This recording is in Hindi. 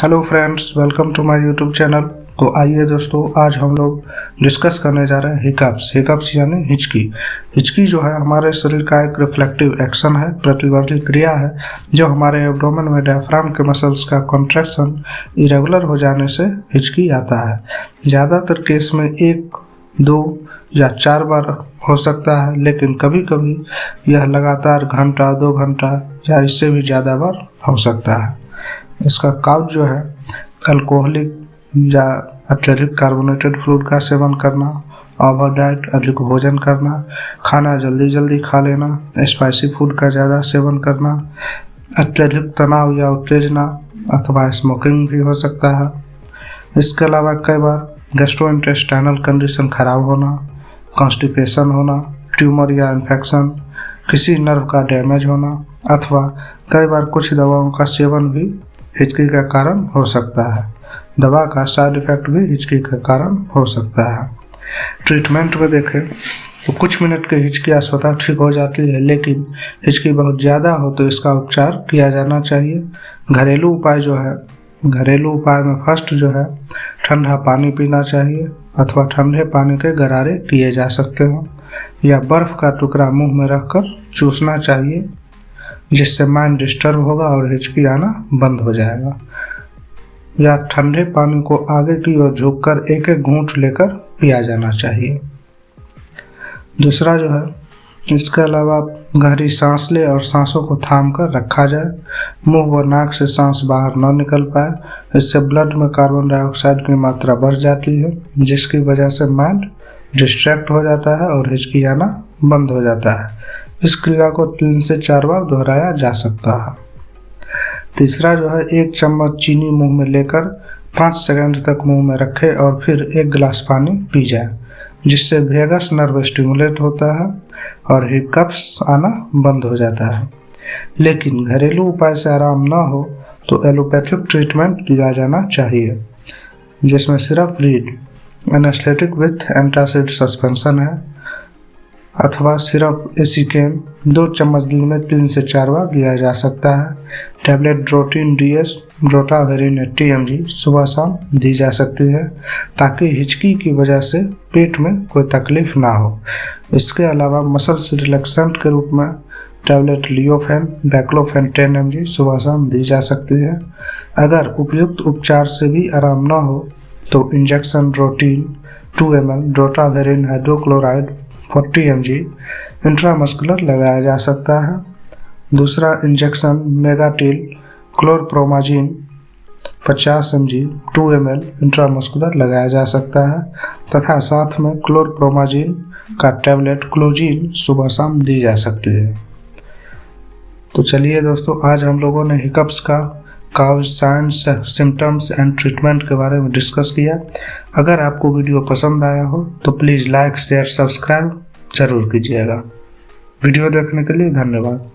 Hello friends, welcome to my YouTube channel. तो आइए दोस्तों, आज हम लोग डिस्कस करने जा रहे हैं हिकअप्स यानी हिचकी जो है हमारे शरीर का एक रिफ्लेक्टिव एक्शन है, प्रतिवर्ती क्रिया है जो हमारे एब्डोमेन में डायफ्राम के मसल्स का कॉन्ट्रैक्शन इरेगुलर हो जाने से हिचकी आता है। ज़्यादातर केस में 1, 2 या 4 बार हो सकता है, लेकिन कभी कभी यह लगातार घंटा, 2 घंटा या इससे भी ज़्यादा बार हो सकता है। इसका काउज जो है अल्कोहलिक या अत्यधिक कार्बोनेटेड फूड का सेवन करना, ओवर डाइट, अधिक भोजन करना, खाना जल्दी खा लेना, स्पाइसी फूड का ज़्यादा सेवन करना, अत्यधिक तनाव या उत्तेजना अथवा स्मोकिंग भी हो सकता है। इसके अलावा कई बार गैस्ट्रोइंटेस्टाइनल कंडीशन खराब होना, कॉन्स्टिपेशन होना, ट्यूमर या इन्फेक्शन, किसी नर्व का डैमेज होना अथवा कई बार कुछ दवाओं का सेवन भी हिचकी का कारण हो सकता है। दवा का साइड इफेक्ट भी हिचकी का कारण हो सकता है। ट्रीटमेंट में देखें तो कुछ मिनट की हिचकी स्वतः ठीक हो जाती है, लेकिन हिचकी बहुत ज़्यादा हो तो इसका उपचार किया जाना चाहिए। घरेलू उपाय में फर्स्ट जो है ठंडा पानी पीना चाहिए अथवा ठंडे पानी के गरारे किए जा सकते हैं, या बर्फ़ का टुकड़ा मुंह में रखकर चूसना चाहिए, जिससे माइंड डिस्टर्ब होगा और हिचकी आना बंद हो जाएगा। या ठंडे पानी को आगे की ओर झुककर एक एक घूंट लेकर पिया जाना चाहिए। दूसरा जो है, इसके अलावा गहरी सांस ले और सांसों को थाम कर रखा जाए। मुंह व नाक से सांस बाहर न निकल पाए, इससे ब्लड में कार्बन डाइऑक्साइड की मात्रा बढ़ जाती है, जिसकी वजह से माइंड डिस्ट्रैक्ट हो जाता है और हिचकी आना बंद हो जाता है। इस क्रिया को 3 से 4 बार दोहराया जा सकता है। तीसरा जो है, 1 चम्मच चीनी मुंह में लेकर 5 सेकंड तक मुंह में रखें और फिर 1 गिलास पानी पी जाए, जिससे वेगस नर्व स्टिमुलेट होता है और हिकअप्स आना बंद हो जाता है। लेकिन घरेलू उपाय से आराम न हो तो एलोपैथिक ट्रीटमेंट लिया जाना चाहिए, जिसमें सिर्फ read anaesthetic with antacid suspension है अथवा सिर्फ एसिकेन 2 चम्मच दिन में 3 से 4 बार लिया जा सकता है। Tablet Drotin DS drotaverine 80 mg सुबह शाम दी जा सकती है, ताकि हिचकी की वजह से पेट में कोई तकलीफ ना हो। इसके अलावा मसल्स रिलैक्सेंट के रूप में टैबलेट लियोफेन बैक्लोफेन 10 mg सुबह शाम दी जा सकती है। अगर उपयुक्त उपचार से भी आराम ना हो तो injection Drotin 2 ml drotaverine hydrochloride 40 mg intramuscular लगाया जा सकता है। दूसरा इंजेक्शन मेगाटिल क्लोरप्रोमाजिन 50 mg 2 ml इंट्रामस्कुलर लगाया जा सकता है, तथा साथ में क्लोरप्रोमाजिन का टैबलेट क्लोजिन सुबह शाम दी जा सकती है। तो चलिए दोस्तों, आज हम लोगों ने हिकअप्स का cause, science, symptoms and treatment के बारे में डिस्कस किया। अगर आपको वीडियो पसंद आया हो तो प्लीज़ लाइक, शेयर, सब्सक्राइब ज़रूर कीजिएगा। वीडियो देखने के लिए धन्यवाद।